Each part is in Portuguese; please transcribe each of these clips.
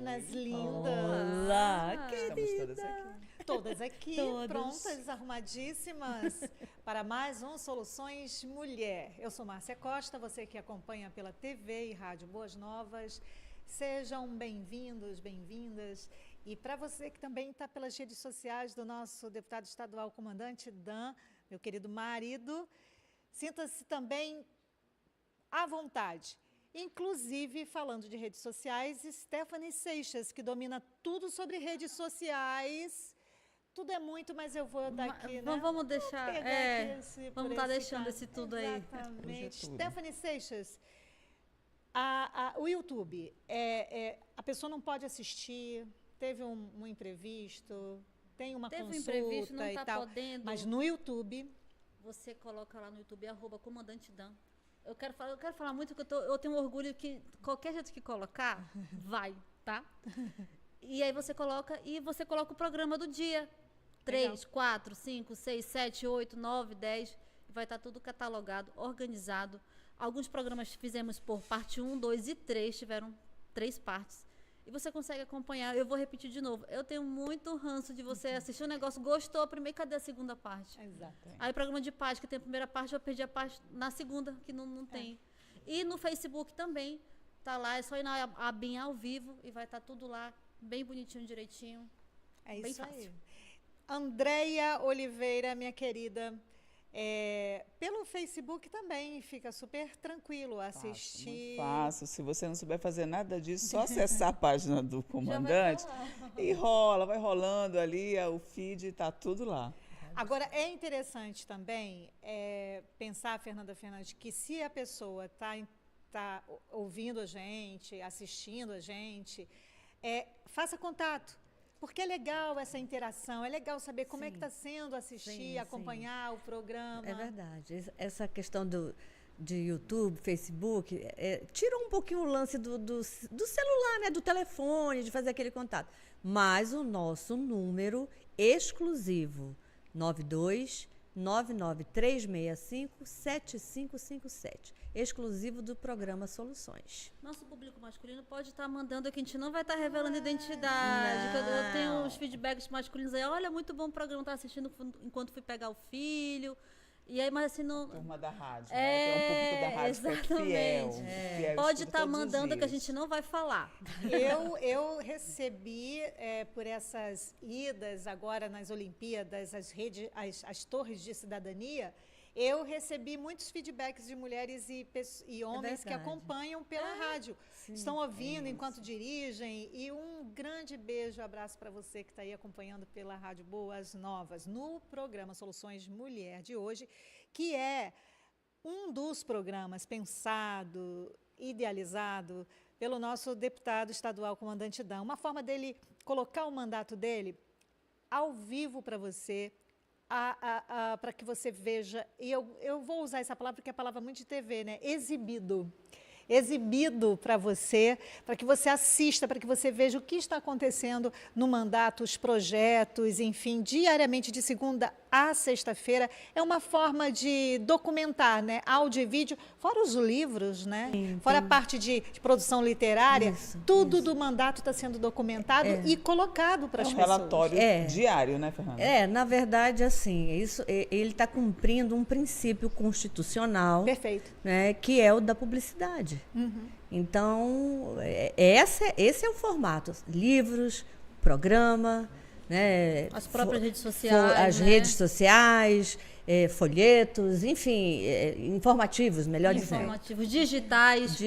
meninas lindas. Olá, Estamos todas querida. aqui. Todas aqui, Todas. prontas, arrumadíssimas para mais um Soluções Mulher. Eu sou Márcia Costa, você que acompanha pela TV e Rádio Boas Novas. Sejam bem-vindos, bem-vindas. E para você que também está pelas redes sociais do nosso deputado estadual, comandante Dan, meu querido marido, sinta-se também à vontade. Inclusive, falando de redes sociais, Stephanie Seixas, que domina tudo sobre redes sociais. Tudo é muito, mas eu vou dar aqui, né? Vamos deixar, Vou pegar aqui esse, vamos por estar esse deixando caso. esse tudo aí. Exatamente. Hoje é tudo. Stephanie Seixas, o YouTube, a pessoa não pode assistir, teve um imprevisto, tem uma Teve um consulta imprevisto, não e está tal, podendo. mas no YouTube... Você coloca lá no YouTube, @comandante Dan. Eu quero falar muito, que eu tenho orgulho que qualquer jeito que colocar, vai, tá? E aí você coloca o programa do dia. 3, 4, 5, 6, 7, 8, 9, 10. Vai estar tudo catalogado, organizado. Alguns programas fizemos por parte 1, 2 e 3, tiveram 3 partes. E você consegue acompanhar. Eu vou repetir de novo. Eu tenho muito ranço de você assistir um negócio, gostou, primeiro, cadê a segunda parte? Exato. Aí o programa de paz, que tem a primeira parte, eu perdi a parte na segunda, que não tem. E no Facebook também, tá lá, é só ir na abinha ao vivo e vai estar tudo lá, bem bonitinho, direitinho. É bem isso fácil. aí. Andréia Oliveira, minha querida, pelo Facebook também fica super tranquilo assistir. Muito fácil. Se você não souber fazer nada disso, só acessar a página do comandante e vai rolando ali, o feed, está tudo lá. Agora, é interessante também pensar, Fernanda Fernandes, que se a pessoa tá ouvindo a gente, assistindo a gente, faça contato. Porque é legal essa interação, é legal saber como é que está sendo assistir, acompanhar o programa. É verdade. Essa questão de YouTube, Facebook, tira um pouquinho o lance do celular, né? Do telefone, de fazer aquele contato. Mas o nosso número exclusivo, 92-99365-7557. Exclusivo do programa Soluções. Nosso público masculino pode estar mandando que a gente não vai estar revelando identidade. Eu tenho uns feedbacks masculinos aí, olha, muito bom o programa, tá assistindo enquanto fui pegar o filho. E aí, mas assim, não... Turma da rádio, né? Tem um público da rádio exatamente. que é fiel. Pode escuta estar todos os mandando que a dias. gente não vai falar. Eu recebi, por essas idas agora nas Olimpíadas, as torres de cidadania, eu recebi muitos feedbacks de mulheres e homens que acompanham pela rádio. Sim, estão ouvindo enquanto dirigem. E um grande beijo, abraço para você que está aí acompanhando pela Rádio Boas Novas, no programa Soluções Mulher de hoje, que é um dos programas pensado, idealizado pelo nosso deputado estadual, comandante Dan. Uma forma dele colocar o mandato dele ao vivo para você, para que você veja, e eu vou usar essa palavra porque é a palavra muito de TV, né? Exibido para você, para que você assista, para que você veja o que está acontecendo no mandato, os projetos, enfim, diariamente de segunda a sexta-feira. É uma forma de documentar, né? Áudio e vídeo, fora os livros, né? Fora a parte de produção literária, tudo do mandato está sendo documentado e colocado para as pessoas. Relatório diário, né, Fernanda? Na verdade, assim, ele está cumprindo um princípio constitucional, Perfeito. né, que é o da publicidade. Então, esse é o formato. Livros, programa, né, As próprias redes sociais. as redes sociais, folhetos, enfim, informativos, melhor dizendo. Informativos digitais,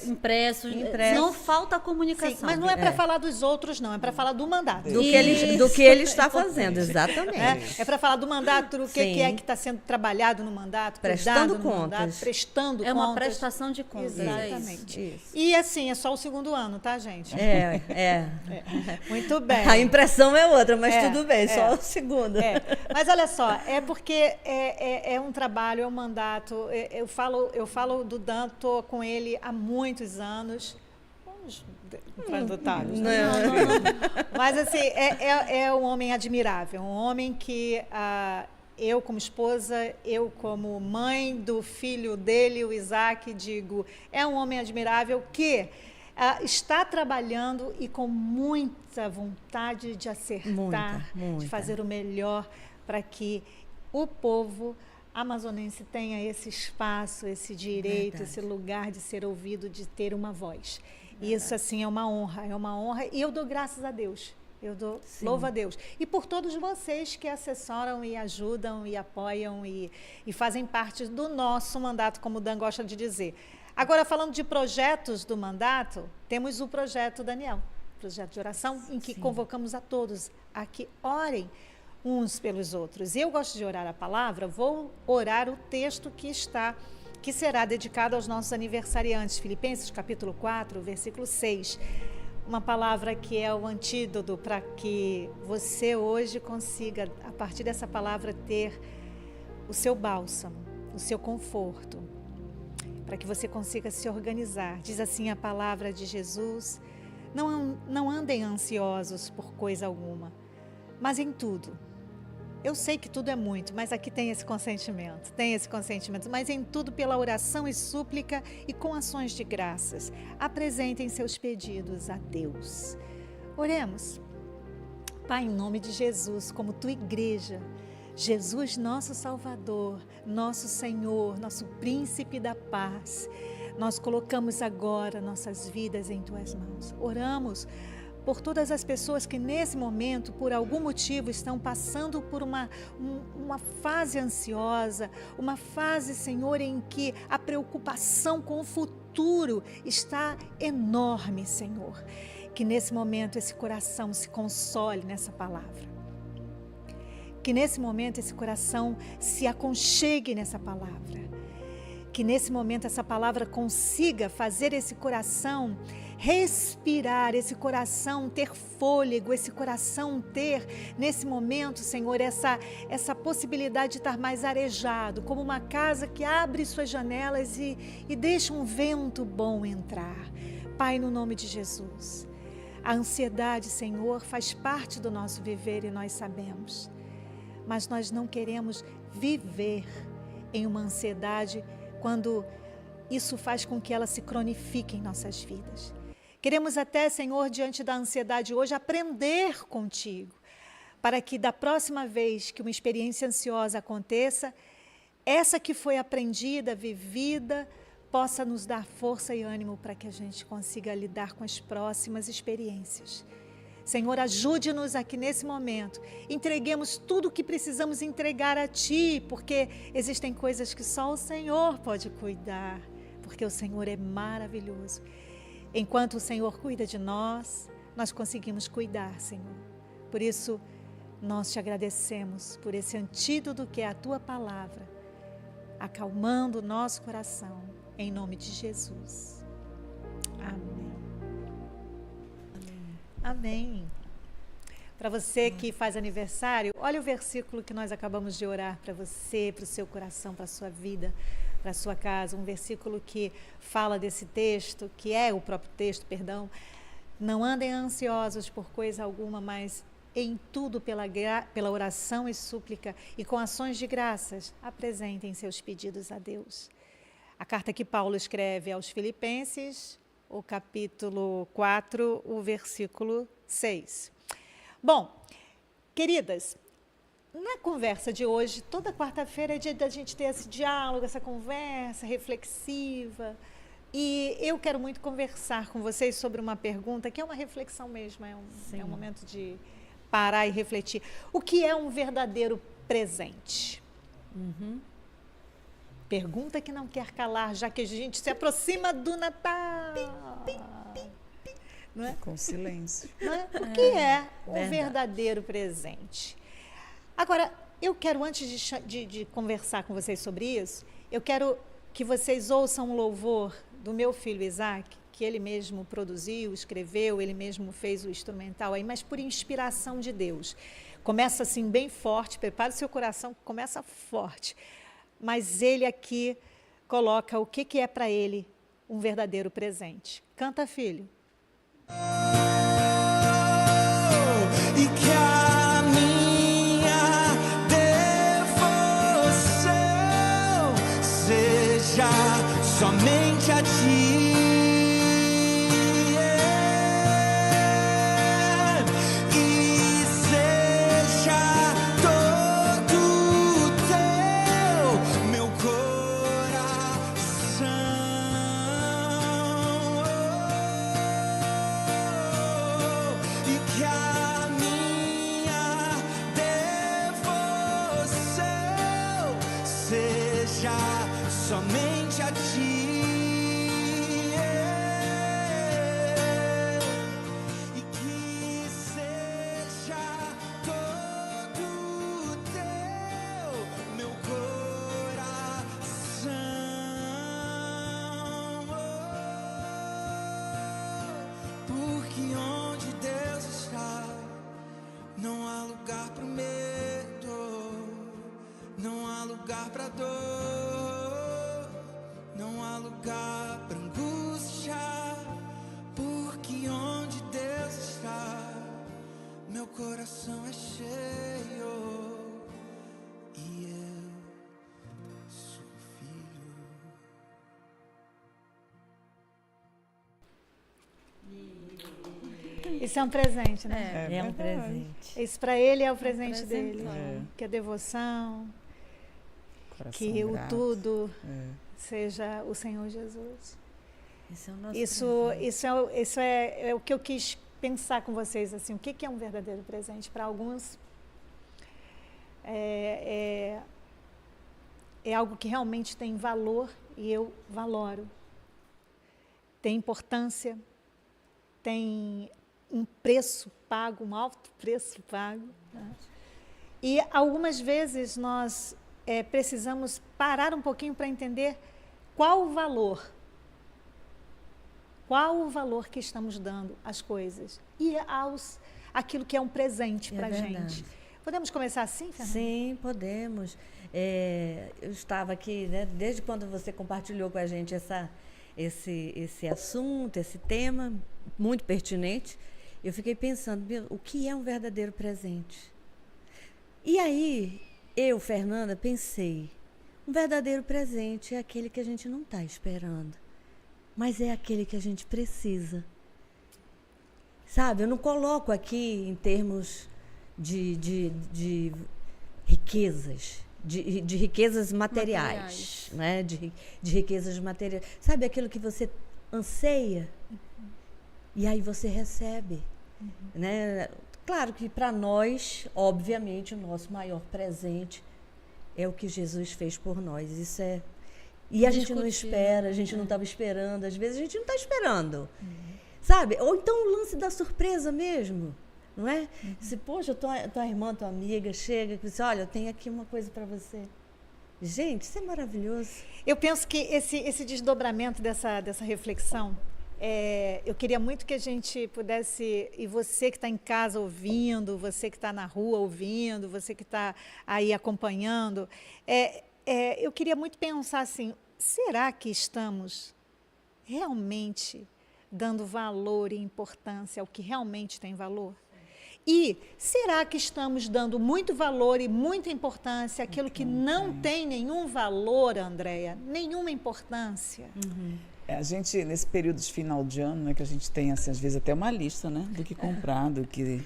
impressos. Impressos. Não falta a comunicação. Sim, mas não é para falar dos outros, não, é para falar do mandato. Do que ele está fazendo, exatamente. É para falar do mandato, do que Sim. é que está sendo trabalhado no mandato, Prestando cuidado no contas. mandato, prestando É uma contas. prestação de contas. Exatamente. Isso. E assim, é só o segundo ano, tá, gente? Muito bem. A impressão é outra, mas É, tudo bem, é. só o segundo. Mas olha só, porque é um trabalho, é um mandato. Eu falo do Dan, estou com ele há muitos anos. Vamos entrar em detalhes, né? Não. Mas assim, é um homem admirável, um homem que eu como esposa, eu como mãe do filho dele, o Isaac, digo, é um homem admirável que está trabalhando e com muita vontade de acertar, de fazer o melhor para que o povo amazonense tenha esse espaço, esse direito, esse lugar de ser ouvido, de ter uma voz. E isso, assim, é uma honra, e eu dou graças a Deus. Eu louvo a Deus. E por todos vocês que assessoram e ajudam e apoiam e fazem parte do nosso mandato, como o Dan gosta de dizer. Agora, falando de projetos do mandato, temos o projeto Daniel, projeto de oração, em que convocamos a todos a que orem uns pelos outros. Eu gosto de orar a palavra, vou orar o texto que será dedicado aos nossos aniversariantes. Filipenses capítulo 4, versículo 6. Uma palavra que é o antídoto para que você hoje consiga, a partir dessa palavra, ter o seu bálsamo, o seu conforto, para que você consiga se organizar. Diz assim a palavra de Jesus: não andem ansiosos por coisa alguma, mas em tudo. Eu sei que tudo é muito, mas aqui tem esse consentimento, mas em tudo, pela oração e súplica e com ações de graças, apresentem seus pedidos a Deus. Oremos. Pai, em nome de Jesus, como tua igreja, Jesus, nosso Salvador, nosso Senhor, nosso Príncipe da Paz, nós colocamos agora nossas vidas em tuas mãos. Oramos por todas as pessoas que nesse momento, por algum motivo, estão passando por uma fase ansiosa, uma fase, Senhor, em que a preocupação com o futuro está enorme, Senhor. Que nesse momento esse coração se console nessa palavra. Que nesse momento esse coração se aconchegue nessa palavra. Que nesse momento essa palavra consiga fazer esse coração respirar, esse coração ter fôlego, esse coração ter, nesse momento, Senhor, essa possibilidade de estar mais arejado, como uma casa que abre suas janelas e deixa um vento bom entrar. Pai, no nome de Jesus, a ansiedade, Senhor, faz parte do nosso viver e nós sabemos, mas nós não queremos viver em uma ansiedade quando isso faz com que ela se cronifique em nossas vidas. Queremos até, Senhor, diante da ansiedade hoje, aprender contigo, para que da próxima vez que uma experiência ansiosa aconteça, essa que foi aprendida, vivida, possa nos dar força e ânimo para que a gente consiga lidar com as próximas experiências. Senhor, ajude-nos aqui nesse momento, entreguemos tudo o que precisamos entregar a Ti, porque existem coisas que só o Senhor pode cuidar, porque o Senhor é maravilhoso. Enquanto o Senhor cuida de nós, nós conseguimos cuidar, Senhor. Por isso, nós te agradecemos por esse antídoto que é a Tua palavra, acalmando o nosso coração, em nome de Jesus. Amém. Amém. Para você que faz aniversário, olha o versículo que nós acabamos de orar para você, para o seu coração, para a sua vida, para a sua casa, um versículo que fala desse texto, que é o próprio texto, perdão. Não andem ansiosos por coisa alguma, mas em tudo pela oração e súplica e com ações de graças, apresentem seus pedidos a Deus. A carta que Paulo escreve aos Filipenses, o capítulo 4, o versículo 6. Bom, queridas, na conversa de hoje, toda quarta-feira é dia da gente ter esse diálogo, essa conversa reflexiva. E eu quero muito conversar com vocês sobre uma pergunta que é uma reflexão mesmo, é um momento de parar e refletir. O que é um verdadeiro presente? Pergunta que não quer calar, já que a gente se aproxima do Natal. Não é? Com silêncio. Não é? O que é um verdadeiro presente? Agora, eu quero, antes de conversar com vocês sobre isso, eu quero que vocês ouçam um louvor do meu filho Isaac, que ele mesmo produziu, escreveu, ele mesmo fez o instrumental aí, mas por inspiração de Deus. Começa assim bem forte, prepare o seu coração, começa forte. Mas ele aqui coloca o que é para ele um verdadeiro presente. Canta, filho. E que a minha devoção seja somente a Ti. seja somente a ti. E que seja todo teu, meu coração. Porque onde Deus está, não há lugar para medo, não há lugar para dor, não há lugar para angústia. Porque onde Deus está, meu coração é cheio e eu sou filho. Isso é um presente, né? É um verdade. presente. Isso para ele é o presente presentão. dele. É. Que a devoção, Coração que o grato. tudo É. seja o Senhor Jesus. Esse é o nosso Isso é o que eu quis pensar com vocês, assim, o que é um verdadeiro presente? Para alguns é algo que realmente tem valor e eu valoro. Tem importância, tem um preço pago, um alto preço pago, né? E algumas vezes nós precisamos parar um pouquinho para entender qual o valor que estamos dando às coisas e aquilo que é um presente É para a verdade. gente. Podemos começar assim, Fernanda? Sim, podemos. Eu estava aqui, né, desde quando você compartilhou com a gente esse assunto, esse tema muito pertinente, eu fiquei pensando, o que é um verdadeiro presente? E aí, eu, Fernanda, pensei, um verdadeiro presente é aquele que a gente não está esperando, mas é aquele que a gente precisa. Sabe, eu não coloco aqui em termos de riquezas, de riquezas materiais, né? De riquezas materiais. Sabe aquilo que você anseia e aí você recebe, né? Claro que para nós, obviamente, o nosso maior presente é o que Jesus fez por nós. Isso é... E a gente não espera, a gente não estava esperando, às vezes a gente não está esperando. Sabe? Ou então o lance da surpresa mesmo, não é? Se, poxa, tua irmã, tua amiga chega e diz, olha, eu tenho aqui uma coisa para você. Gente, isso é maravilhoso. Eu penso que esse desdobramento dessa reflexão, eu queria muito que a gente pudesse, e você que está em casa ouvindo, você que está na rua ouvindo, você que está aí acompanhando, eu queria muito pensar assim, será que estamos realmente dando valor e importância ao que realmente tem valor? E será que estamos dando muito valor e muita importância àquilo que não tem nenhum valor, Andréia? Nenhuma importância? A gente, nesse período de final de ano, né, que a gente tem, assim, às vezes, até uma lista, né, do que comprar, de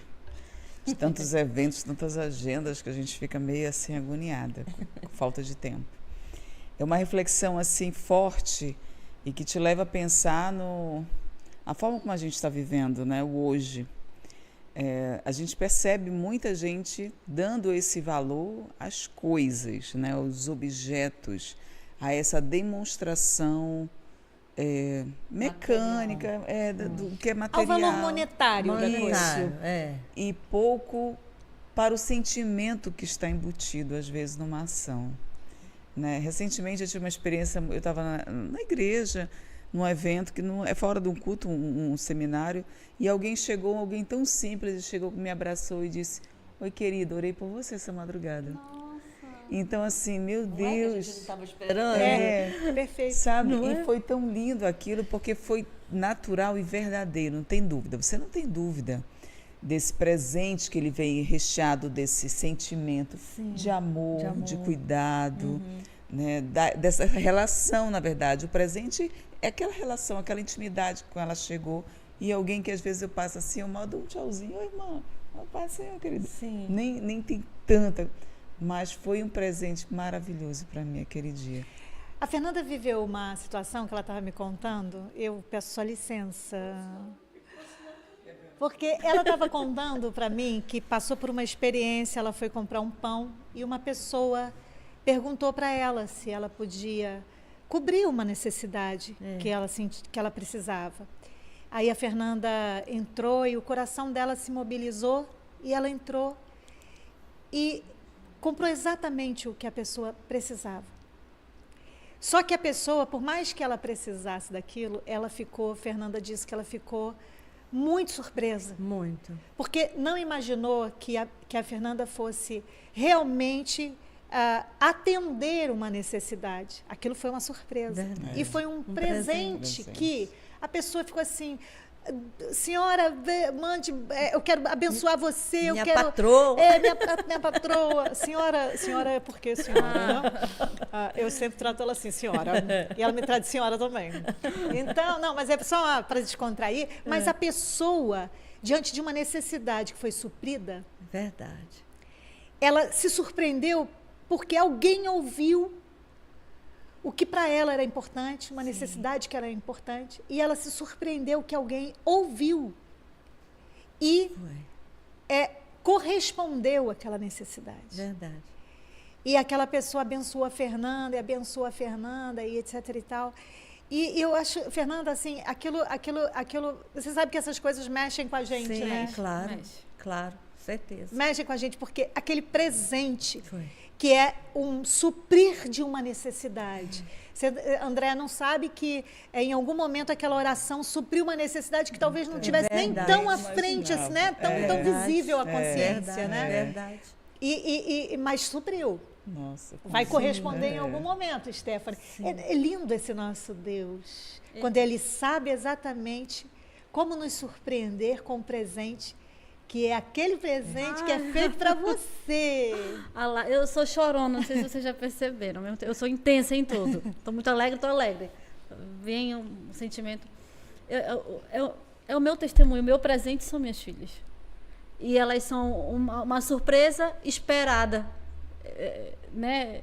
tantos eventos, tantas agendas, que a gente fica meio assim agoniada, com falta de tempo. É uma reflexão assim forte e que te leva a pensar a forma como a gente está vivendo, né, o hoje. A gente percebe muita gente dando esse valor às coisas, né, aos objetos, a essa demonstração mecânica, do que é material. Ao valor monetário da coisa. Isso. E pouco para o sentimento que está embutido, às vezes, numa ação. Né? Recentemente, eu tive uma experiência, eu estava na igreja, num evento, que não é fora de um culto, um seminário, e alguém tão simples, chegou, me abraçou e disse, oi, querida, orei por você essa madrugada. Nossa. Então, assim, meu Deus. É que a gente não estava esperando. Perfeito. Sabe? E foi tão lindo aquilo, porque foi natural e verdadeiro, não tem dúvida. Você não tem dúvida desse presente que ele vem recheado desse sentimento de amor, de cuidado, né? Dessa relação, na verdade. O presente é aquela relação, aquela intimidade com ela chegou. E alguém que às vezes eu passo assim, eu mando um tchauzinho, oi, irmã, passa aí, querida. Sim. Nem tem tanta, mas foi um presente maravilhoso para mim aquele dia. A Fernanda viveu uma situação que ela estava me contando, eu peço só licença. Porque ela estava contando para mim que passou por uma experiência, ela foi comprar um pão e uma pessoa perguntou para ela se ela podia cobrir uma necessidade que ela precisava. Aí a Fernanda entrou e o coração dela se mobilizou e ela entrou e comprou exatamente o que a pessoa precisava. Só que a pessoa, por mais que ela precisasse daquilo, Fernanda disse que ela ficou muito surpresa. Muito. Porque não imaginou que a Fernanda fosse realmente atender uma necessidade. Aquilo foi uma surpresa. Verdade. E foi um presente presente. que a pessoa ficou assim... Senhora, mande, eu quero abençoar você. Minha eu quero, patroa. Minha patroa. Senhora é porque senhora, não? Eu sempre trato ela assim, senhora. E ela me trata de senhora também. Então, não, mas é só para descontrair. Mas a pessoa, diante de uma necessidade que foi suprida, Verdade. ela se surpreendeu porque alguém ouviu o que para ela era importante, uma necessidade que era importante, e ela se surpreendeu que alguém ouviu e correspondeu àquela necessidade. Verdade. E aquela pessoa abençoou a Fernanda, e etc e tal. E eu acho, Fernanda, assim, aquilo, você sabe que essas coisas mexem com a gente, Sim, né? claro. Mexe. Claro, certeza. Mexem com a gente, porque aquele presente Foi. que é um suprir de uma necessidade. Você, André, não sabe que em algum momento aquela oração supriu uma necessidade que talvez não tivesse nem verdade. tão à frente, assim, né? Tão visível à consciência, Verdade, né? verdade. Mas supriu. Nossa. Vai corresponder em é. algum momento, Stephanie. É lindo esse nosso Deus, quando Ele sabe exatamente como nos surpreender com um presente que é aquele presente que é feito para você. Ah lá, eu sou chorona, não sei se vocês já perceberam. Eu sou intensa em tudo. Estou muito alegre, estou alegre. Vem um sentimento. É o meu testemunho, o meu presente são minhas filhas. E elas são uma surpresa esperada. Né?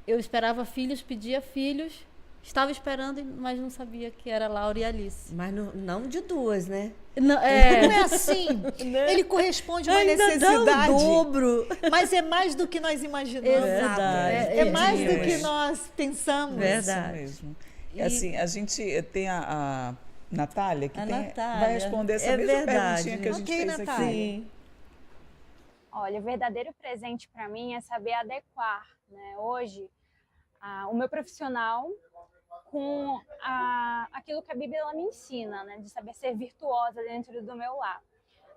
Eu esperava filhos, pedia filhos, estava esperando, mas não sabia que era Laura e Alice. Mas não de duas, né? Não, Não é assim. Ele corresponde a uma Ainda necessidade. dá o dobro. Mas é mais do que nós imaginamos. Exato. É mais do que Verdade. nós pensamos. Verdade. Isso mesmo. E assim, a gente tem a Natália, que A tem, Natália. vai responder essa É mesma verdade. perguntinha que a gente Ok, fez Natália. aqui. Sim. Olha, o verdadeiro presente para mim é saber adequar, né, hoje o meu profissional com aquilo que a Bíblia ela me ensina, né, de saber ser virtuosa dentro do meu lar.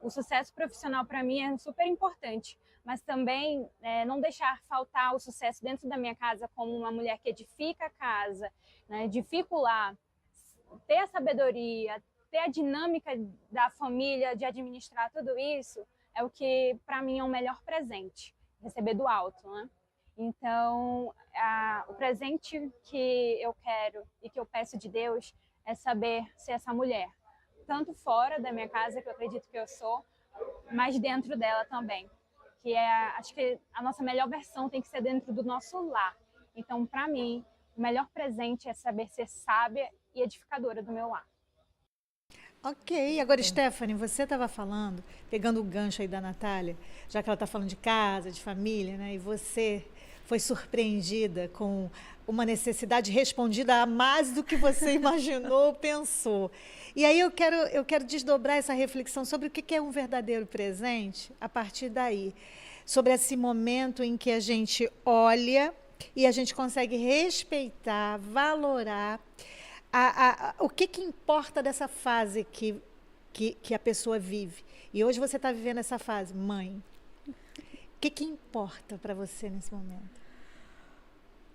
O sucesso profissional para mim é super importante, mas também não deixar faltar o sucesso dentro da minha casa como uma mulher que edifica a casa, né, edifica o lar, ter a sabedoria, ter a dinâmica da família, de administrar tudo isso, é o que para mim é o melhor presente, receber do alto, né? Então, o presente que eu quero e que eu peço de Deus é saber ser essa mulher, tanto fora da minha casa, que eu acredito que eu sou, mas dentro dela também. Que acho que a nossa melhor versão tem que ser dentro do nosso lar. Então, para mim, o melhor presente é saber ser sábia e edificadora do meu lar. Ok, agora Stephanie, você estava falando, pegando o gancho aí da Natália, já que ela está falando de casa, de família, né? E você foi surpreendida com uma necessidade respondida a mais do que você imaginou, pensou. E aí eu quero desdobrar essa reflexão sobre o que é um verdadeiro presente a partir daí, sobre esse momento em que a gente olha e a gente consegue respeitar, valorar o que importa dessa fase que a pessoa vive. E hoje você está vivendo essa fase, mãe. O que importa para você nesse momento?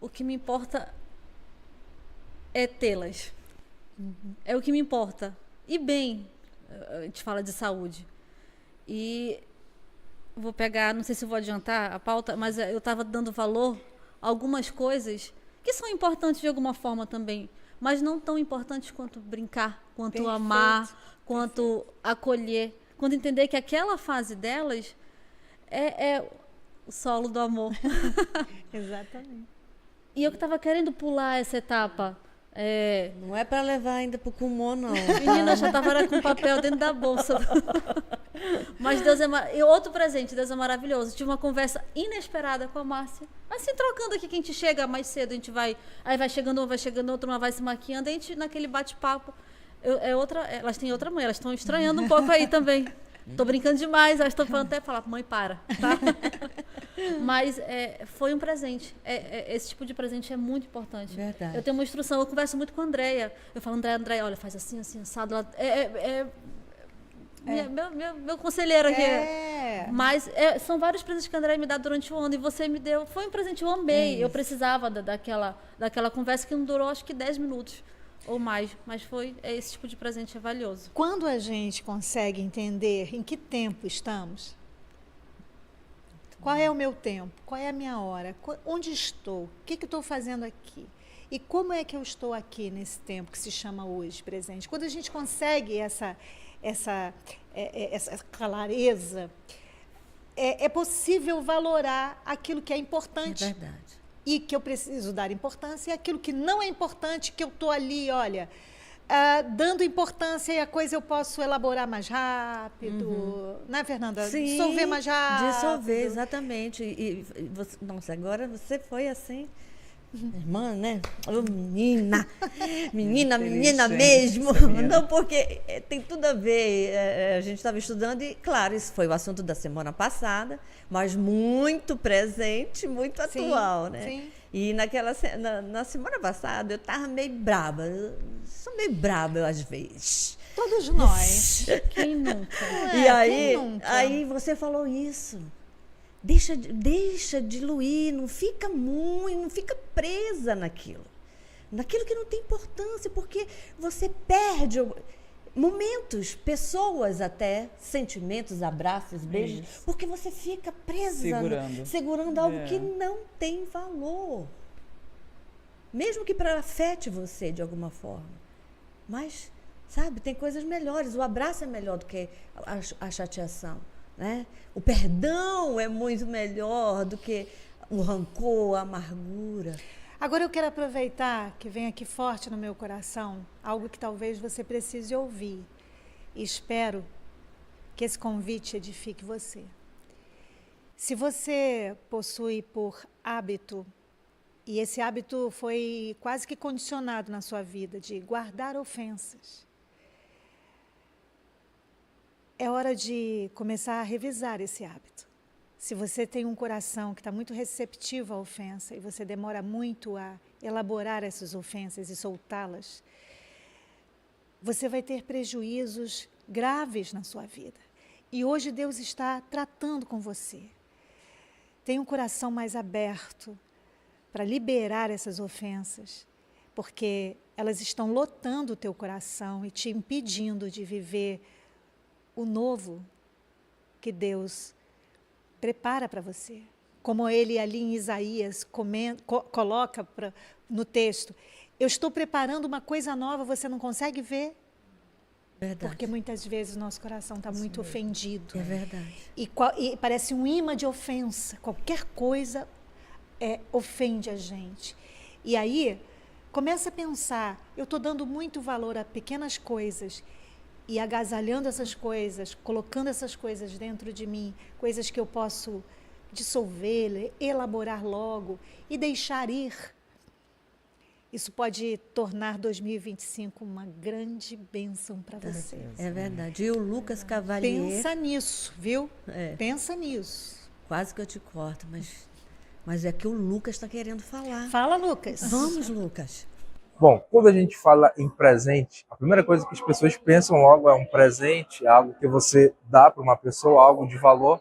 O que me importa é tê-las. É o que me importa. E bem, a gente fala de saúde. E vou pegar, não sei se vou adiantar a pauta, mas eu estava dando valor a algumas coisas que são importantes de alguma forma também, mas não tão importantes quanto brincar, quanto Perfeito, amar, quanto acolher, quanto entender que aquela fase delas é o solo do amor. Exatamente. E eu que estava querendo pular essa etapa, Não é para levar ainda pro Kumon, não. Menina, eu já tava com papel dentro da bolsa. Mas Deus é... E outro presente, Deus é maravilhoso. Tive uma conversa inesperada com a Márcia. Assim, trocando aqui, que a gente chega mais cedo, a gente vai... Aí vai chegando outro, uma vai se maquiando, a gente naquele bate-papo. Elas têm outra mãe, elas estão estranhando um pouco aí também. Tô brincando demais, elas estão falando até falar, mãe, para, tá? Mas foi um presente. Esse tipo de presente é muito importante. Verdade. Eu tenho uma instrução, eu converso muito com a Andréia. Eu falo, Andréia, olha, faz assim, assim, assado. Meu conselheiro aqui. Mas são vários presentes que a Andréia me dá durante o ano. E você me deu. Foi um presente, eu amei. Eu precisava daquela conversa que não durou, acho que 10 minutos. Ou mais, mas esse tipo de presente é valioso. Quando a gente consegue entender em que tempo estamos, qual é o meu tempo, qual é a minha hora, onde estou, o que estou fazendo aqui e como é que eu estou aqui nesse tempo que se chama hoje, presente. Quando a gente consegue essa clareza, é possível valorar aquilo que é importante. É verdade. E que eu preciso dar importância, e aquilo que não é importante, que eu estou ali, olha, dando importância e a coisa eu posso elaborar mais rápido, né, Fernanda? Sim, dissolver mais rápido. Dissolver, exatamente. E você, nossa, agora você foi assim, irmã, né? Ô, menina mesmo. Não, porque tem tudo a ver. A gente estava estudando e, claro, isso foi o assunto da semana passada, mas muito presente, muito atual, né? Sim. E na semana passada eu estava meio braba. Eu sou meio braba às vezes. Todos nós. Quem nunca? E aí você falou isso. Deixa diluir, não fica muito, não fica presa naquilo que não tem importância, porque você perde momentos, pessoas até, sentimentos, abraços, beijos, porque você fica presa, segurando algo que não tem valor. Mesmo que afete você de alguma forma. Mas, sabe, tem coisas melhores. O abraço é melhor do que a chateação. Né? O perdão é muito melhor do que o rancor, a amargura. Agora eu quero aproveitar que vem aqui forte no meu coração algo que talvez você precise ouvir. E espero que esse convite edifique você. Se você possui por hábito, e esse hábito foi quase que condicionado na sua vida, de guardar ofensas, é hora de começar a revisar esse hábito. Se você tem um coração que está muito receptivo à ofensa e você demora muito a elaborar essas ofensas e soltá-las, você vai ter prejuízos graves na sua vida. E hoje Deus está tratando com você. Tenha um coração mais aberto para liberar essas ofensas, porque elas estão lotando o teu coração e te impedindo de viver o novo que Deus prepara para você. Como ele ali em Isaías coloca no texto, eu estou preparando uma coisa nova, você não consegue ver? Verdade. Porque muitas vezes o nosso coração está muito ofendido. É verdade. E parece um imã de ofensa. Qualquer coisa ofende a gente. E aí, começa a pensar, eu estou dando muito valor a pequenas coisas e agasalhando essas coisas, colocando essas coisas dentro de mim, coisas que eu posso dissolver, elaborar logo e deixar ir. Isso pode tornar 2025 uma grande bênção para você. É verdade. E o Lucas Cavalier... Pensa nisso, viu? Pensa nisso. Quase que eu te corto, mas é que o Lucas está querendo falar. Fala, Lucas. Vamos, Lucas. Bom, quando a gente fala em presente, a primeira coisa que as pessoas pensam logo é um presente, algo que você dá para uma pessoa, algo de valor.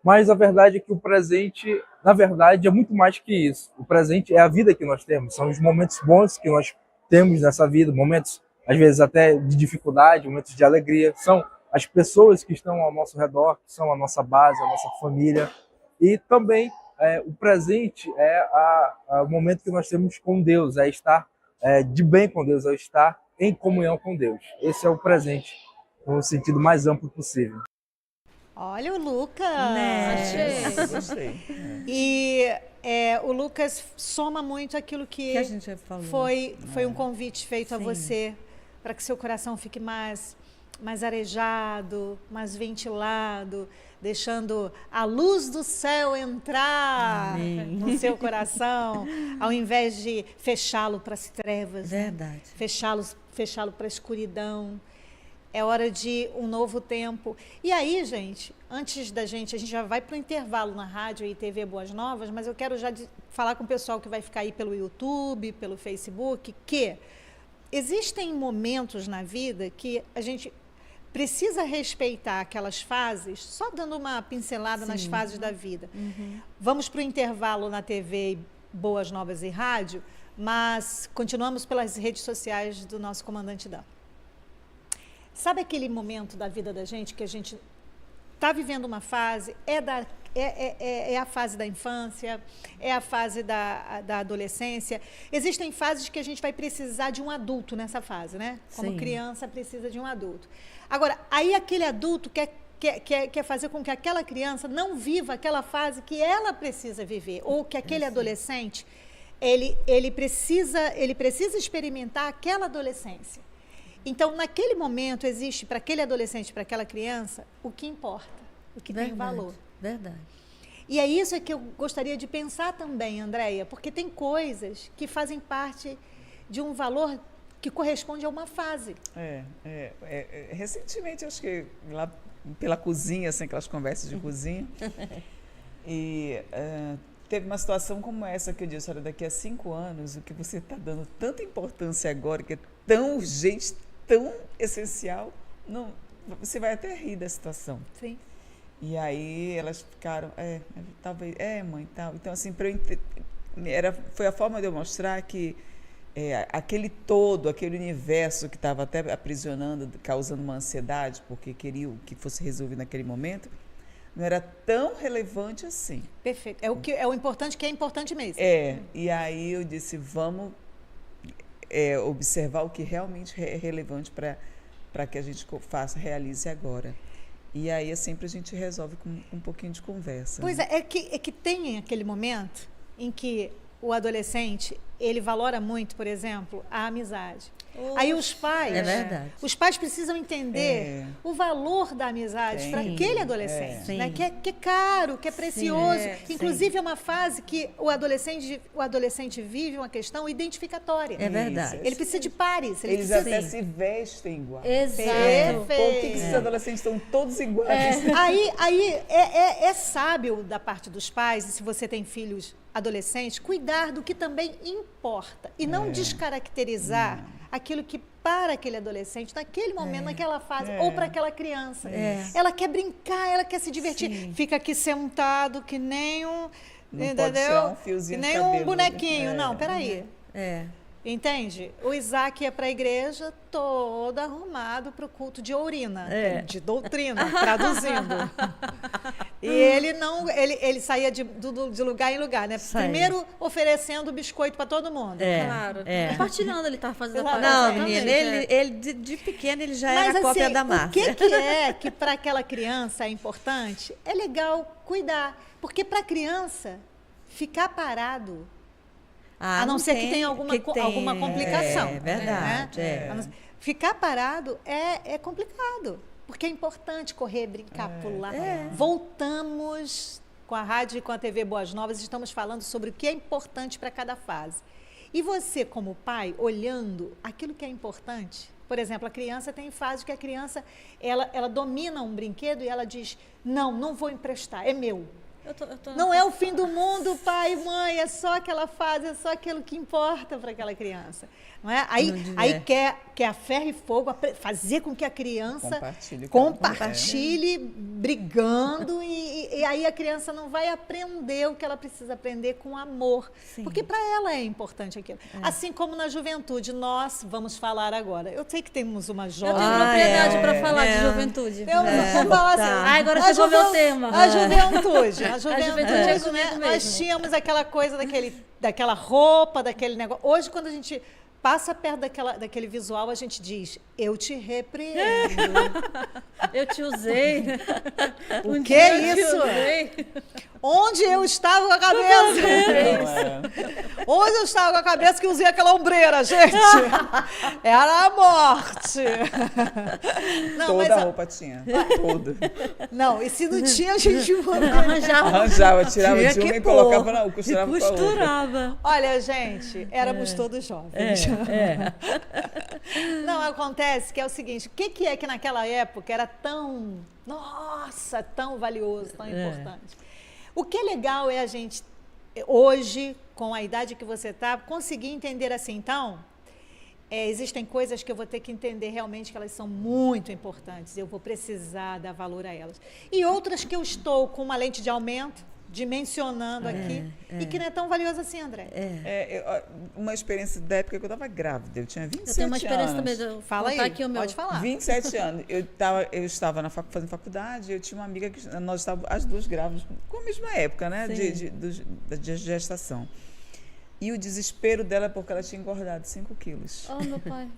Mas a verdade é que o presente, na verdade, é muito mais que isso. O presente é a vida que nós temos, são os momentos bons que nós temos nessa vida, momentos, às vezes, até de dificuldade, momentos de alegria. São as pessoas que estão ao nosso redor, que são a nossa base, a nossa família. E também o presente é o momento que nós temos com Deus, é estar de bem com Deus, é estar em comunhão com Deus. Esse é o presente, no sentido mais amplo possível. Olha o Lucas. Achei. Gostei. E o Lucas soma muito aquilo Que a gente já falou. foi um convite feito a Sim. você para que seu coração fique mais arejado, mais ventilado, deixando a luz do céu entrar Amém. no seu coração, ao invés de fechá-lo para as trevas, né? Verdade. Fechá-lo para a escuridão. É hora de um novo tempo. E aí, gente, antes a gente já vai para o intervalo na rádio e TV Boas Novas, mas eu quero já falar com o pessoal que vai ficar aí pelo YouTube, pelo Facebook, que existem momentos na vida que a gente precisa respeitar aquelas fases, só dando uma pincelada nas fases da vida. Vamos para o intervalo na TV Boas Novas e rádio, mas continuamos pelas redes sociais do nosso comandante Dan. Sabe aquele momento da vida da gente que a gente está vivendo uma fase, é a fase da infância, é a fase da adolescência. Existem fases que a gente vai precisar de um adulto nessa fase, né? Como Sim. criança precisa de um adulto. Agora, aí aquele adulto quer fazer com que aquela criança não viva aquela fase que ela precisa viver, ou que aquele adolescente, ele precisa experimentar aquela adolescência. Então, naquele momento, existe para aquele adolescente, para aquela criança, o que importa, o que tem valor. Verdade. E é isso que eu gostaria de pensar também, Andréia, porque tem coisas que fazem parte de um valor que corresponde a uma fase. Recentemente, acho que lá pela cozinha, assim, aquelas conversas de cozinha, e teve uma situação como essa que eu disse, olha, daqui a 5 anos, o que você está dando tanta importância agora, que é tão urgente, tão essencial, não, você vai até rir da situação. Sim. E aí elas ficaram, talvez, mãe, tal. Então, assim, foi a forma de eu mostrar que aquele todo, aquele universo que estava até aprisionando, causando uma ansiedade, porque queria que fosse resolvido naquele momento, não era tão relevante assim. Perfeito. É o importante que é importante mesmo. E aí eu disse, vamos observar o que realmente é relevante para que a gente realize agora. E aí sempre a gente resolve com um pouquinho de conversa. Pois é que tem aquele momento em que o adolescente, ele valora muito, por exemplo, a amizade. Aí os pais, É verdade. os pais precisam entender o valor da amizade para aquele adolescente, né? Que é caro, que é precioso. Inclusive é uma fase que o adolescente vive uma questão identificatória. É verdade. Ele precisa de pares. Eles até se vestem igual. Exato. Por que esses adolescentes estão todos iguais? Aí é sábio da parte dos pais, e se você tem filhos adolescentes, cuidar do que também importa e não descaracterizar aquilo que para aquele adolescente, naquele momento, naquela fase, ou para aquela criança. Ela quer brincar, ela quer se divertir. Sim. Fica aqui sentado que nem um, Não pode tirar um fiozinho que de nem cabelo, um bonequinho. né? Não, peraí. Entende? O Isaac ia para a igreja todo arrumado para o culto de urina, de doutrina, traduzindo. E ele saía de lugar em lugar, né? Saía. Primeiro oferecendo biscoito para todo mundo. Claro. Compartilhando, ele estava fazendo a Não, exatamente, menina, ele de pequeno ele já Mas era cópia da o Márcia. que é que para aquela criança é importante? É legal cuidar, porque para a criança ficar parado, a não ser que tenha alguma complicação. É verdade. Né? Ficar parado é complicado, porque é importante correr, brincar, pular. Voltamos com a rádio e com a TV Boas Novas, estamos falando sobre o que é importante para cada fase. E você, como pai, olhando aquilo que é importante, por exemplo, a criança tem fase que a criança ela domina um brinquedo e ela diz, não vou emprestar, é meu. Não é o fim do mundo, pai e mãe, é só aquela fase, é só aquilo que importa para aquela criança. Não é? Aí quer a ferro e fogo fazer com que a criança compartilhe brigando e aí a criança não vai aprender o que ela precisa aprender com amor. Sim. Porque para ela é importante aquilo. Assim como na juventude, nós vamos falar agora. Eu sei que temos uma Eu jovem. tenho propriedade para falar de juventude. Vamos falar assim. Agora chegou meu tema. A juventude. A juventude é comigo mesmo. Nós tínhamos aquela coisa daquela roupa, daquele negócio. Hoje, quando a gente passa perto daquele visual, a gente diz, eu te repreendo. Eu te usei. O que é isso? Onde eu estava com a cabeça? Onde eu estava com a cabeça que usei aquela ombreira, gente? Era a morte. Não, Toda mas a roupa tinha. Toda. Não, e se não tinha, a gente Arranjava, tirava Tinha de uma que e colocava pôr. na outra, costurava com a outra. Costurava. Olha, gente, éramos todos jovens. Não, acontece que é o seguinte, o que é que naquela época era tão, nossa, tão valioso, tão importante? O que é legal é a gente, hoje, com a idade que você está, conseguir entender assim, então, existem coisas que eu vou ter que entender realmente que elas são muito importantes, eu vou precisar dar valor a elas. E outras que eu estou com uma lente de aumento, dimensionando aqui, e que não é tão valioso assim, André. Uma experiência da época que eu estava grávida, eu tinha 27 anos. Eu tenho uma experiência também. Fala aí, aqui o meu. pode falar. 27 anos. Eu estava fazendo faculdade, eu tinha uma amiga que nós estávamos as duas grávidas, com a mesma época, né? De gestação. E o desespero dela é porque ela tinha engordado 5 quilos. Oh, meu pai.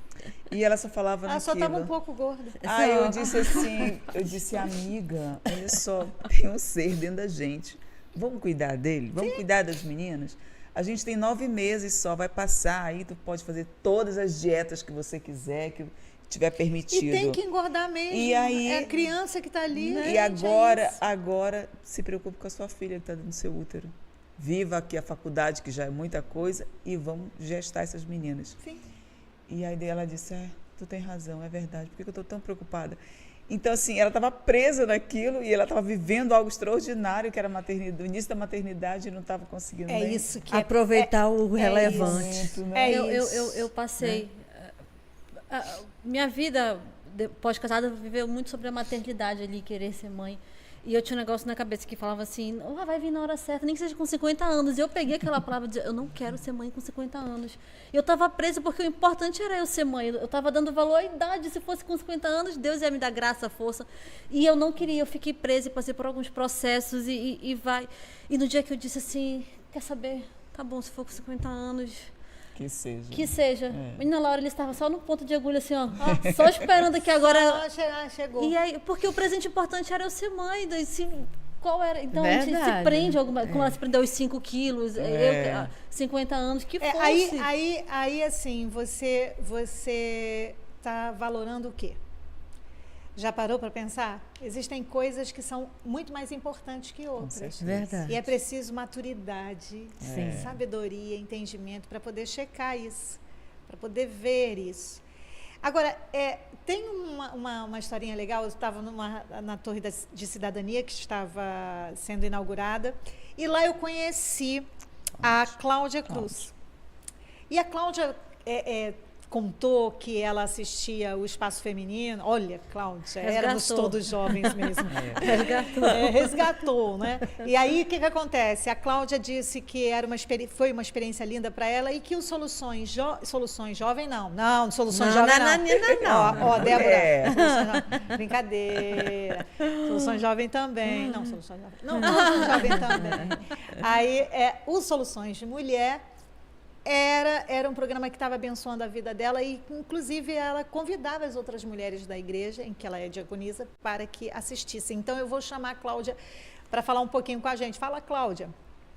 E ela só falava Ela naquilo. só estava um pouco gorda. Aí eu disse assim, amiga, olha só, tem um ser dentro da gente. Vamos cuidar dele? Vamos cuidar das meninas? A gente tem 9 meses só, vai passar, aí tu pode fazer todas as dietas que você quiser, que tiver permitido. E tem que engordar mesmo. E aí, é a criança que está ali. E gente, agora se preocupe com a sua filha que está dentro do seu útero. Viva aqui a faculdade, que já é muita coisa, e vamos gestar essas meninas. Sim. E aí ela disse, tu tem razão, é verdade, por que eu estou tão preocupada? Então, assim, ela estava presa naquilo e ela estava vivendo algo extraordinário, que era o início da maternidade, e não estava conseguindo nem isso que aproveitar o relevante. isso, né? Eu passei... minha vida, pós-casada, viveu muito sobre a maternidade ali, querer ser mãe. E eu tinha um negócio na cabeça que falava assim, vai vir na hora certa, nem que seja com 50 anos. E eu peguei aquela palavra e dizia, eu não quero ser mãe com 50 anos. E eu estava presa porque o importante era eu ser mãe. Eu estava dando valor à idade. Se fosse com 50 anos, Deus ia me dar graça, força. E eu não queria, eu fiquei presa e passei por alguns processos e vai. E no dia que eu disse assim, quer saber? Tá bom, se for com 50 anos... Que seja. Menina Laura, ele estava só no ponto de agulha, assim, ó só esperando aqui agora. Chegou. E aí, porque o presente importante era eu ser mãe. Daí, qual era? Então, Verdade, a gente se prende alguma. Como ela se prendeu aos 5 quilos, eu, 50 anos, que fosse. Aí, assim, você está valorando o quê? Já parou para pensar? Existem coisas que são muito mais importantes que outras. Verdade. E é preciso maturidade, sabedoria, entendimento para poder checar isso, para poder ver isso. Agora, tem uma historinha legal. Eu estava na Torre de Cidadania, que estava sendo inaugurada, e lá eu conheci a Cláudia Cruz. E a Cláudia contou que ela assistia o Espaço Feminino. Olha, Cláudia, éramos todos jovens mesmo. Resgatou, né? E aí, o que acontece? A Cláudia disse que foi uma experiência linda para ela e que o Soluções Jovem, não. Soluções Jovem, não. Ó, Débora. Brincadeira. Soluções Jovem também. Não, Soluções Jovem. Não, Soluções Jovem também. Aí, o Soluções de Mulher era um programa que estava abençoando a vida dela e, inclusive, ela convidava as outras mulheres da igreja, em que ela é diaconisa, para que assistissem. Então, eu vou chamar a Cláudia para falar um pouquinho com a gente. Fala, Cláudia.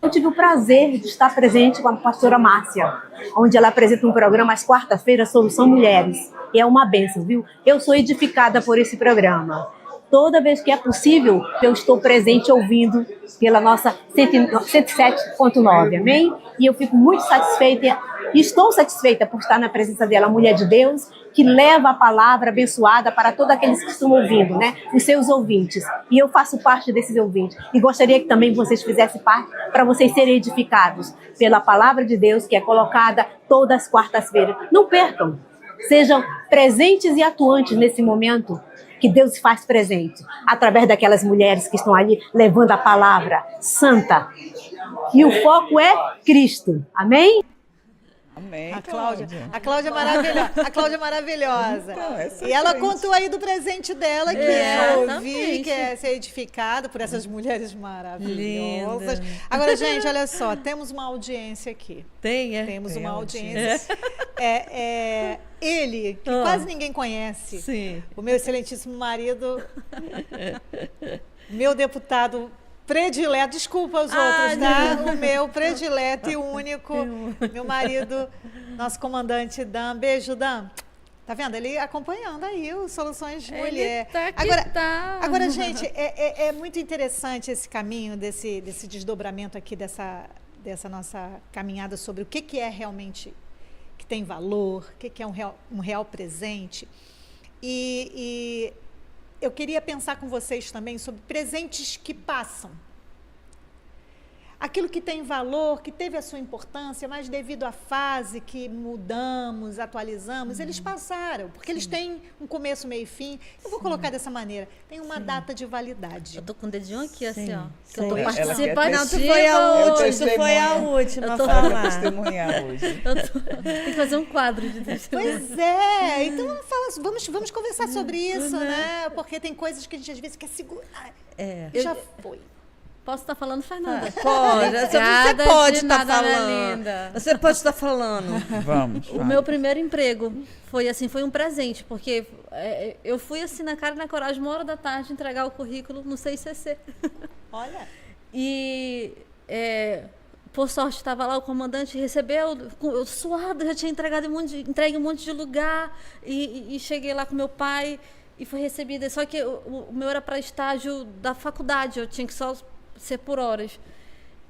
Eu tive o prazer de estar presente com a pastora Márcia, onde ela apresenta um programa às quartas-feiras, Solução Mulheres. E é uma bênção, viu? Eu sou edificada por esse programa. Toda vez que é possível, eu estou presente ouvindo pela nossa 107.9, amém? E eu fico muito satisfeita, e estou satisfeita por estar na presença dela, mulher de Deus, que leva a palavra abençoada para todos aqueles que estão ouvindo, né? Os seus ouvintes. E eu faço parte desses ouvintes. E gostaria que também vocês fizessem parte para vocês serem edificados pela palavra de Deus, que é colocada todas as quartas-feiras. Não percam. Sejam presentes e atuantes nesse momento que Deus faz presente, através daquelas mulheres que estão ali levando a palavra santa. E o foco é Cristo. Amém? também, A Cláudia é maravilhosa. A Cláudia é maravilhosa. Então, essa e ela crente. contou aí do presente dela, que é ouvir, Exatamente. que é ser edificado por essas mulheres maravilhosas. Linda. Agora, gente, olha só, temos uma audiência aqui. Tem, é? Temos Tem uma audiência. audiência. Ele, que quase ninguém conhece. Sim. O meu excelentíssimo marido, meu deputado predileto, desculpa os outros, tá? O meu predileto e único, meu marido, nosso comandante Dan. Beijo, Dan. Tá vendo? Ele acompanhando aí o Soluções Mulher. Tá que Agora, tá. agora, gente, é muito interessante esse caminho, desse desdobramento aqui, dessa nossa caminhada sobre o que é realmente que tem valor, o que é um real presente. E eu queria pensar com vocês também sobre presentes que passam. Aquilo que tem valor, que teve a sua importância, mas devido à fase que mudamos, atualizamos, eles passaram, porque eles têm um começo, meio e fim. Eu vou colocar dessa maneira, tem uma data de validade. Eu tô com o dedinho aqui, assim, Sim, ó. Que eu tô sim. Ela quer participativa. Não, tu foi a Eu última, tu foi a testemunho. última a Eu tô- Ela vai falar. testemunhar hoje. Tem que fazer um quadro de testemunho. Pois é, então vamos conversar sobre isso, né? Porque tem coisas que a gente às vezes quer segurar. É. Já foi. Posso estar falando, Fernanda? Pode, você Nada pode de estar nada, minha falando. linda. Você pode estar falando. Vamos. O meu primeiro emprego foi um presente, porque eu fui assim na cara e na coragem, 1h da tarde, entregar o currículo no CICC. Olha, E por sorte estava lá, o comandante recebeu, eu suado, já tinha entregue em um monte de lugar, e cheguei lá com meu pai e fui recebida. Só que o meu era para estágio da faculdade, eu tinha que só ser por horas.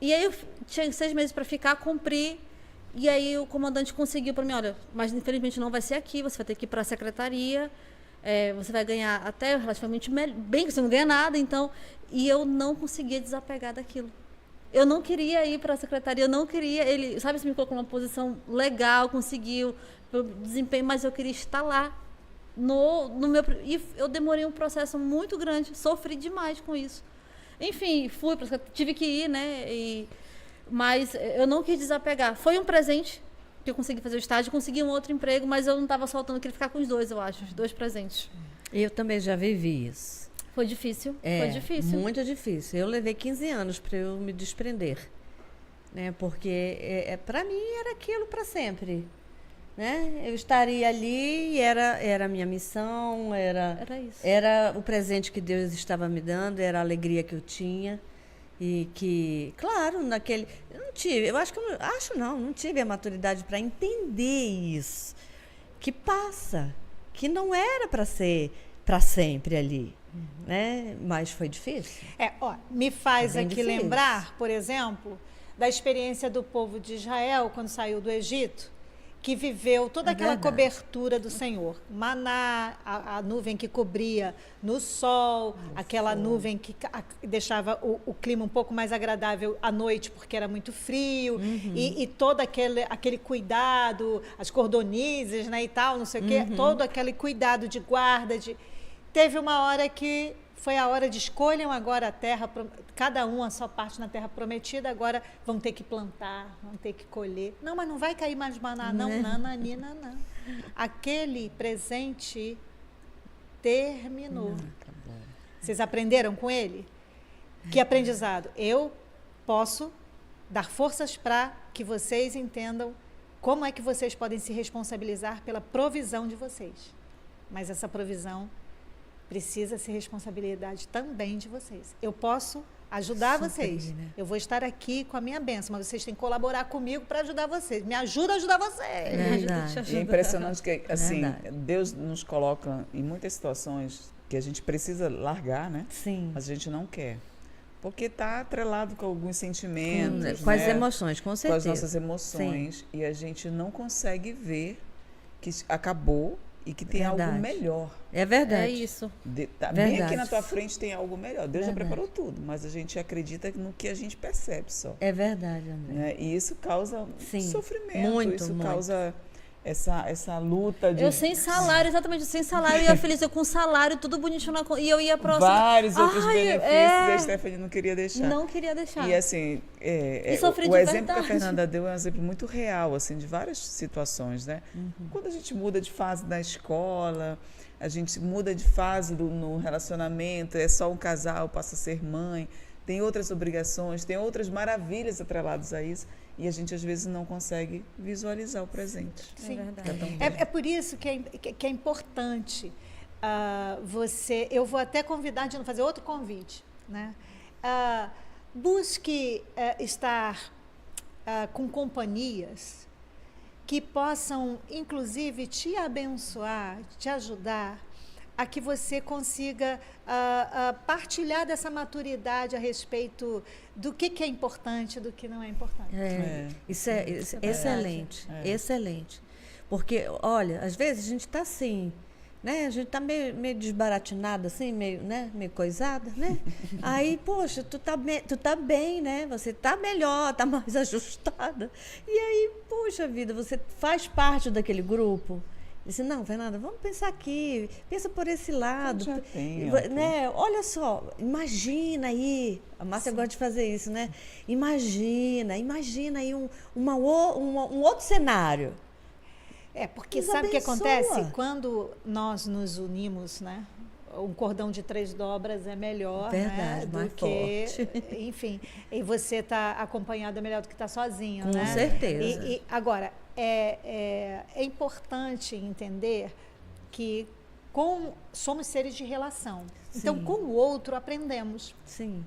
E aí eu tinha 6 meses para ficar, cumprir. E aí o comandante conseguiu para mim, olha, mas infelizmente não vai ser aqui, você vai ter que ir para a secretaria, você vai ganhar até relativamente bem, que você não ganha nada, então. E eu não conseguia desapegar daquilo. Eu não queria ir para a secretaria, eu não queria, ele, sabe, você me colocou numa posição legal, conseguiu desempenho, mas eu queria estar lá. No meu, e eu demorei um processo muito grande, sofri demais com isso. Enfim, tive que ir, né? Mas eu não quis desapegar. Foi um presente que eu consegui fazer o estágio, consegui um outro emprego, mas eu não estava soltando, eu queria ficar com os dois, eu acho, os 2 presentes. Eu também já vivi isso. Foi difícil, foi difícil. Muito difícil. Eu levei 15 anos para eu me desprender, né? Porque para mim era aquilo para sempre, né? Eu estaria ali e era a minha missão, Era isso. era o presente que Deus estava me dando, era a alegria que eu tinha. E que, claro, eu não tive, eu acho que não tive a maturidade para entender isso. Que passa, que não era para ser para sempre ali, né? Mas foi difícil. me faz Bem aqui difícil. lembrar, por exemplo, da experiência do povo de Israel quando saiu do Egito, que viveu toda aquela verdade. cobertura do Senhor. Maná, a nuvem que cobria no sol, aquela nuvem que deixava o clima um pouco mais agradável à noite, porque era muito frio, e todo aquele cuidado, as cordonizes, né, e tal, não sei o quê, todo aquele cuidado de guarda. Teve uma hora que foi a hora de escolham agora a terra, cada um a sua parte na terra prometida, agora vão ter que plantar, vão ter que colher. Não, mas não vai cair mais maná, não, nananina, não. Aquele presente terminou. Vocês aprenderam com ele? Que aprendizado? Eu posso dar forças para que vocês entendam como é que vocês podem se responsabilizar pela provisão de vocês. Mas essa provisão precisa ser responsabilidade também de vocês. Eu posso ajudar vocês. Né? Eu vou estar aqui com a minha bênção, mas vocês têm que colaborar comigo para ajudar vocês. Me ajuda a ajudar vocês. Verdade. E é impressionante que, assim, Verdade. Deus nos coloca em muitas situações que a gente precisa largar, né? Sim. Mas a gente não quer. Porque está atrelado com alguns sentimentos, Com as né? emoções, com Com certeza. as nossas emoções. E a gente não consegue ver que acabou e que tem algo Verdade. melhor. É verdade. É isso. Bem Verdade. aqui na tua frente tem algo melhor. Deus já Verdade. preparou tudo, mas a gente acredita no que a gente percebe só. É verdade, André. Né? E isso causa Sim, sofrimento, muito, isso muito. causa essa luta de Eu sem salário, exatamente, sem salário, eu ia feliz, eu com salário, tudo bonitinho e eu ia próxima. vários outros benefícios, é. a Stephanie não queria deixar. Não queria deixar. E assim, E sofri o de exemplo que a verdade. Fernanda deu é um exemplo muito real, assim, de várias situações, né? Uhum. Quando a gente muda de fase na escola, a gente muda de fase no relacionamento, é só um casal, passa a ser mãe, tem outras obrigações, tem outras maravilhas atreladas a isso, e a gente às vezes não consegue visualizar o presente. Sim. verdade. É por isso que é importante você. Eu vou até convidar de fazer outro convite, né? Busque estar com companhias que possam, inclusive, te abençoar, te ajudar a que você consiga partilhar dessa maturidade a respeito do que é importante, do que não é importante. Isso é excelente, excelente. Porque, olha, às vezes a gente está assim, né? A gente está meio desbaratinada, assim, meio coisada, né? Aí, poxa, tu tá bem, né? Você tá melhor, tá mais ajustada. E aí, poxa vida, você faz parte daquele grupo. Disse, não, Fernanda, vamos pensar aqui, pensa por esse lado. Já tem, né? Olha só, imagina aí, a Márcia gosta de fazer isso, né? Imagina aí um outro cenário. Porque Nos sabe o que abençoa. acontece? Quando nós nos unimos, né? Um cordão de 3 dobras é melhor, Verdade, né? Do mais que, forte. enfim, e você está acompanhado é melhor do que estar sozinho, Com né? certeza. E agora, é importante entender que somos seres de relação. Então, Sim. com o outro, aprendemos. Sim.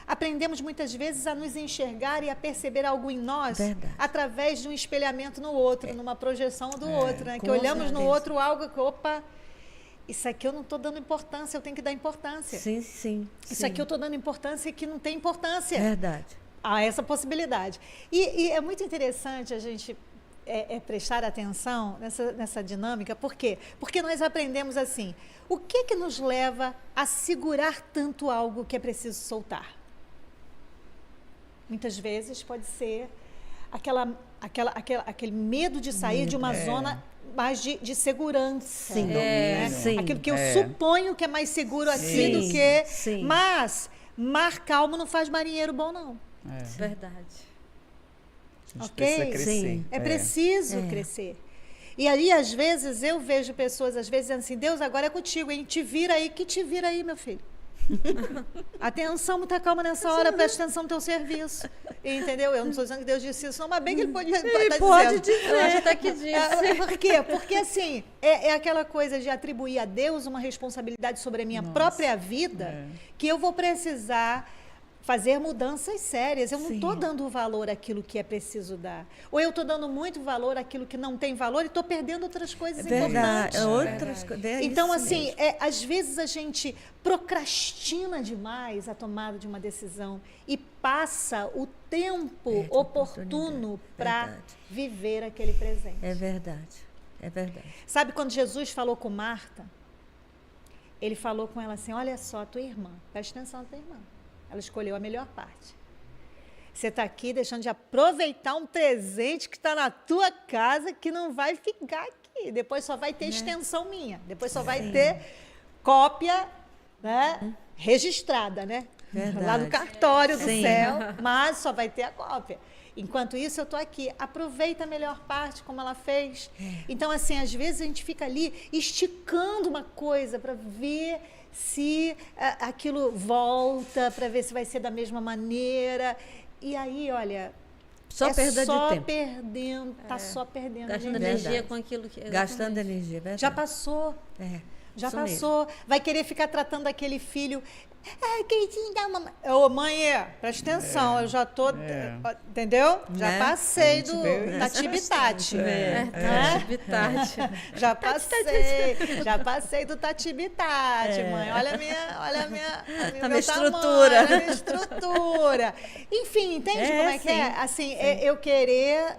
Aprendemos muitas vezes a nos enxergar e a perceber algo em nós Verdade. através de um espelhamento no outro, numa projeção do outro, né? Que com olhamos no certeza. outro algo que, opa, isso aqui eu não estou dando importância, eu tenho que dar importância. Sim, sim. Isso aqui eu estou dando importância que não tem importância. Verdade. Há essa possibilidade. E é muito interessante a gente prestar atenção nessa dinâmica. Por quê? Porque nós aprendemos assim, o que nos leva a segurar tanto algo que é preciso soltar? Muitas vezes pode ser aquele medo de sair de uma zona mais de segurança. Sim. Né? Sim. Aquilo que eu suponho que é mais seguro aqui Sim. do que... Sim. Mas mar calmo não faz marinheiro bom, não. Verdade. A gente Ok? precisa crescer. Sim. É preciso crescer. E aí, às vezes, eu vejo pessoas, às vezes, dizendo assim, Deus, agora é contigo, hein? Te vira aí, que te vira aí, meu filho. Atenção, muita calma nessa hora, preste atenção no teu serviço. Entendeu? Eu não estou dizendo que Deus disse isso, não, mas bem que ele pode estar dizendo. Eu acho até que disse. Por quê? Porque, assim, é aquela coisa de atribuir a Deus uma responsabilidade sobre a minha própria vida, que eu vou precisar fazer mudanças sérias. Eu não estou dando valor àquilo que é preciso dar. Ou eu estou dando muito valor àquilo que não tem valor e estou perdendo outras coisas importantes. Então, assim, às vezes a gente procrastina demais a tomada de uma decisão e passa o tempo oportuno para viver aquele presente. É verdade. É verdade. Sabe quando Jesus falou com Marta? Ele falou com ela assim, olha só, a tua irmã, presta atenção na tua irmã. Ela escolheu a melhor parte. Você está aqui deixando de aproveitar um presente que está na tua casa que não vai ficar aqui. Depois só vai ter extensão minha. Depois só vai ter cópia, né, registrada, né? Verdade. Lá no cartório do Sim. céu, mas só vai ter a cópia. Enquanto isso, eu estou aqui. Aproveita a melhor parte, como ela fez. Então, assim, às vezes a gente fica ali esticando uma coisa para ver se aquilo volta, para ver se vai ser da mesma maneira. E aí, olha, Só perda de tempo. Perdendo, tá só perdendo Gastando energia. energia com aquilo que... Gastando energia, verdade. Já passou. Já isso passou. Vai querer ficar tratando aquele filho. Ai, queridinho da mamãe. Ô, mãe, presta atenção, eu já tô. Entendeu? Já Né? passei A gente vê da tibitati. Atividade. Já passei do tatibitati, mãe. Olha a minha minha estrutura. Olha a minha estrutura. Enfim, entende como é que é? sim, Assim, eu querer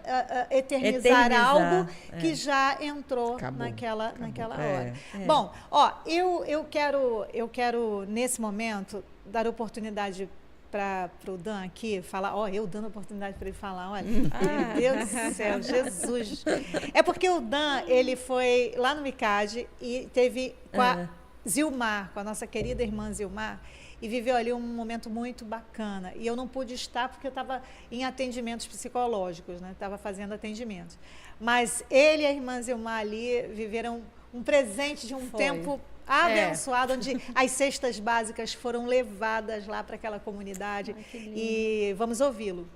eternizar algo que já entrou Acabou. naquela É. hora. Bom, ó, eu quero nesse momento dar oportunidade para o Dan aqui falar, eu dando a oportunidade para ele falar, olha, meu Deus do céu, Jesus. É porque o Dan, ele foi lá no MICAD e teve com a Zilmar, com a nossa querida irmã Zilmar, e viveu ali um momento muito bacana. E eu não pude estar porque eu estava em atendimentos psicológicos, né? Estava fazendo atendimentos. Mas ele e a irmã Zilmar ali viveram um presente de um tempo abençoado, onde as cestas básicas foram levadas lá para aquela comunidade. E vamos ouvi-lo.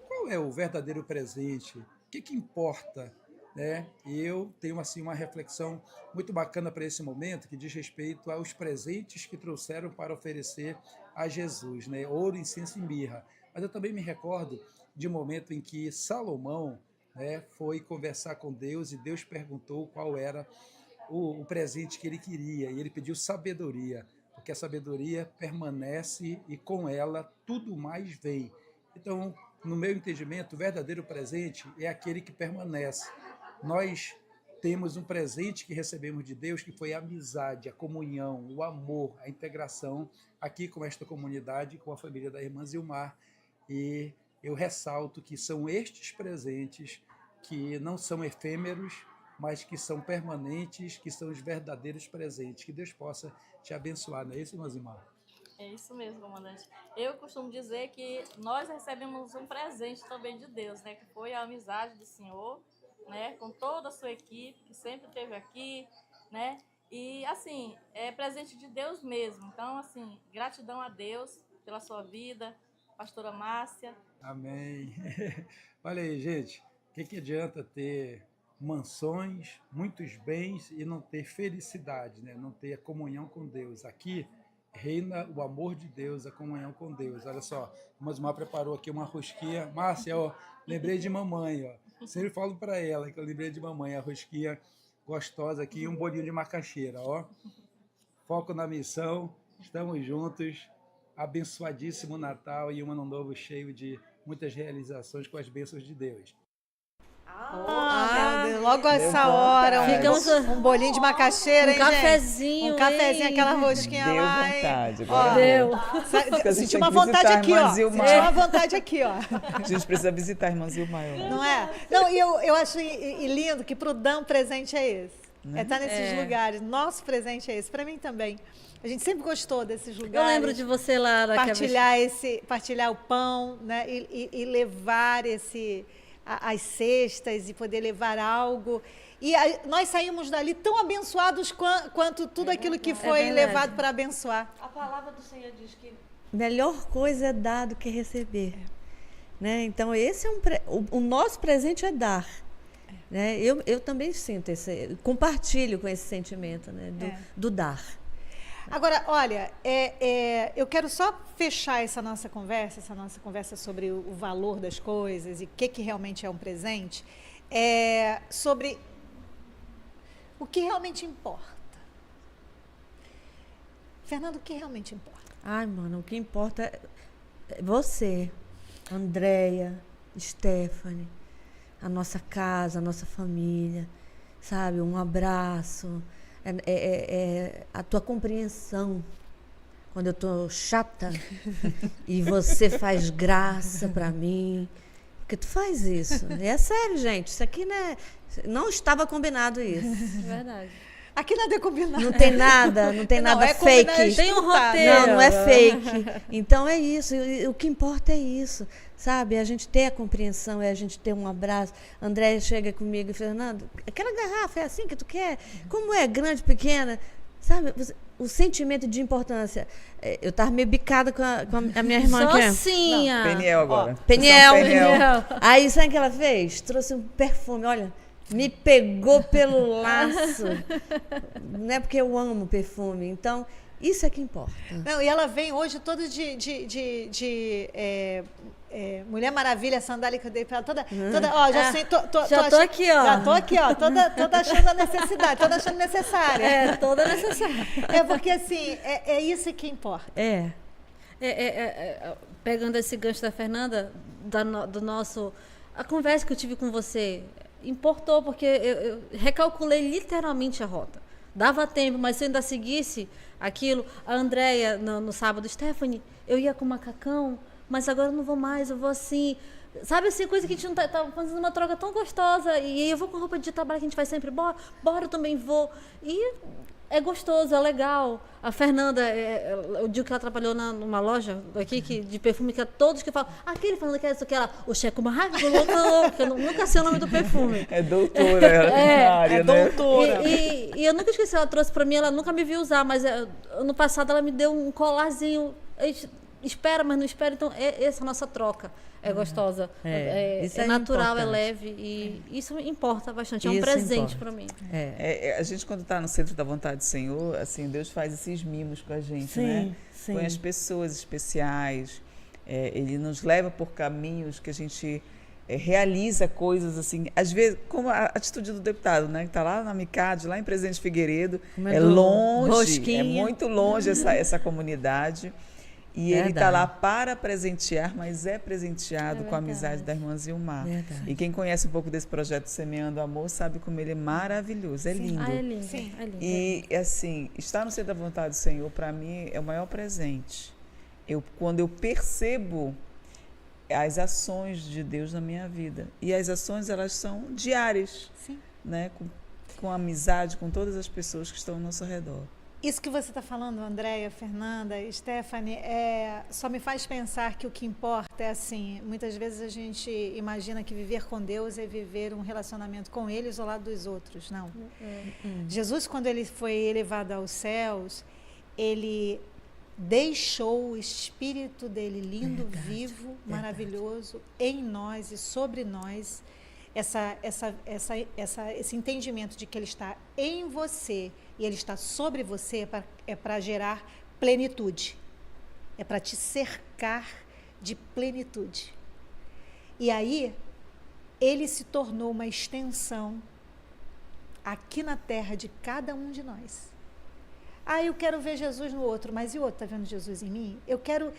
Qual é o verdadeiro presente? O que importa? Né? E eu tenho assim uma reflexão muito bacana para esse momento, que diz respeito aos presentes que trouxeram para oferecer a Jesus, né? Ouro, incenso e mirra. Mas eu também me recordo de um momento em que Salomão, né, foi conversar com Deus e Deus perguntou qual era o presente que ele queria, e ele pediu sabedoria, porque a sabedoria permanece e com ela tudo mais vem. Então, no meu entendimento, o verdadeiro presente é aquele que permanece. Nós temos um presente que recebemos de Deus, que foi a amizade, a comunhão, o amor, a integração aqui com esta comunidade, com a família da irmã Zilmar. E eu ressalto que são estes presentes que não são efêmeros, mas que são permanentes, que são os verdadeiros presentes. Que Deus possa te abençoar, não é isso, irmã Zilmar? É isso mesmo, comandante. Eu costumo dizer que nós recebemos um presente também de Deus, né? Que foi a amizade do Senhor, né? Com toda a sua equipe, que sempre esteve aqui, né? E, assim, é presente de Deus mesmo. Então, assim, gratidão a Deus pela sua vida, pastora Márcia. Amém. Olha aí, gente, o que adianta ter mansões, muitos bens e não ter felicidade, né? Não ter a comunhão com Deus? Aqui reina o amor de Deus, a comunhão com Deus. Olha só, a Mosmar preparou aqui uma rosquinha. Márcia, lembrei de mamãe, Sempre falo para ela que eu lembrei de mamãe, a rosquinha gostosa aqui e um bolinho de macaxeira, Foco na missão, estamos juntos, abençoadíssimo Natal e um ano novo cheio de muitas realizações com as bênçãos de Deus. Meu Deus, logo essa hora, um bolinho de macaxeira, hein, cafezinho, gente? Um cafezinho, aquela rosquinha deu lá. Vontade, Deu. Senti uma vontade aqui, Senti uma vontade aqui, A gente precisa visitar a irmã Zilmar. Não é? Não, e eu acho lindo que pro Dan presente é esse. É estar nesses lugares. Nosso presente é esse. Para mim também. A gente sempre gostou desses lugares. Eu lembro de você lá. Partilhar o pão, né? E levar as cestas e poder levar algo. E nós saímos dali tão abençoados quanto tudo aquilo que foi levado para abençoar. A palavra do Senhor diz que melhor coisa é dar do que receber. Né? Então, esse é o nosso presente é dar. Né? Eu também sinto compartilho com esse sentimento, né? do dar. Agora, olha, eu quero só fechar essa nossa conversa sobre o valor das coisas e o que realmente é um presente, sobre o que realmente importa. Fernando, o que realmente importa? Ai, mano, o que importa é você, Andréia, Stephanie, a nossa casa, a nossa família, sabe? Um abraço. A tua compreensão quando eu tô chata e você faz graça para mim, porque tu faz isso. É sério, gente, isso aqui não estava combinado isso. É verdade. Aqui nada é combinado. Não tem nada fake. Tem um roteiro. Não é fake. Então é isso, o que importa é isso. Sabe, a gente ter a compreensão, a gente ter um abraço. André chega comigo e fala, Fernando, aquela garrafa é assim que tu quer? Como é? Grande, pequena? Sabe, o sentimento de importância. Eu estava meio bicada com a minha irmã. Sozinha. Peniel agora. Peniel. Aí, sabe o que ela fez? Trouxe um perfume, olha, me pegou pelo laço. Não é porque eu amo perfume. Então, isso é que importa. Não, e ela vem hoje toda Mulher Maravilha, sandália que eu dei pra ela, toda já tô aqui, ó. Já tô aqui, ó, toda achando a necessidade, toda achando necessária. Toda necessária. Porque assim, é isso que importa. Pegando esse gancho da Fernanda, a conversa que eu tive com você, importou porque eu recalculei literalmente a rota. dava tempo, mas se eu ainda seguisse aquilo, a Andréia, no sábado, Stephanie, eu ia com macacão, mas agora eu não vou mais, eu vou assim. Sabe assim, coisa que a gente não tá fazendo uma troca tão gostosa. E aí eu vou com roupa de trabalho que a gente vai sempre, bora, eu também vou. E é gostoso, é legal. A Fernanda, o dia que ela trabalhou numa loja aqui de perfume, que é todos que falam, aquele Fernanda que é isso que ela, o Checo Marraco, que eu nunca sei o nome do perfume. É doutora na área, né? Doutora. E eu nunca esqueci, ela trouxe pra mim, ela nunca me viu usar, mas ano passado ela me deu um colarzinho. Espera, mas não espera, então essa é a nossa troca. É gostosa, Isso é natural, importante. é leve e isso importa bastante, é um Isso presente importa. para mim. A gente, quando está no centro da vontade do Senhor, assim, Deus faz esses mimos com a gente, Sim, né? sim. Põe as pessoas especiais, Ele nos leva por caminhos que a gente realiza coisas assim, às vezes, como a atitude do deputado, né? Que está lá na Micade, lá em Presidente Figueiredo, é longe, rosquinha. é muito longe essa comunidade. E ele está lá para presentear, mas é presenteado com a amizade da irmã Zilmar. Verdade. E quem conhece um pouco desse projeto Semeando Amor sabe como ele é maravilhoso, é lindo. Ah, é lindo. Sim. É lindo. E assim, estar no centro da vontade do Senhor, para mim, é o maior presente. Quando eu percebo as ações de Deus na minha vida. E as ações, elas são diárias, né? Com amizade, com todas as pessoas que estão ao nosso redor. Isso que você está falando, Andréia, Fernanda, Stephanie, só me faz pensar que o que importa é assim, muitas vezes a gente imagina que viver com Deus é viver um relacionamento com Ele isolado dos outros. Não. Jesus, quando Ele foi elevado aos céus, Ele deixou o Espírito dele lindo, vivo, maravilhoso, em nós e sobre nós, esse entendimento de que Ele está em você e Ele está sobre você é para gerar plenitude, é para te cercar de plenitude. E aí, Ele se tornou uma extensão aqui na terra de cada um de nós. Eu quero ver Jesus no outro, mas e o outro está vendo Jesus em mim? Eu quero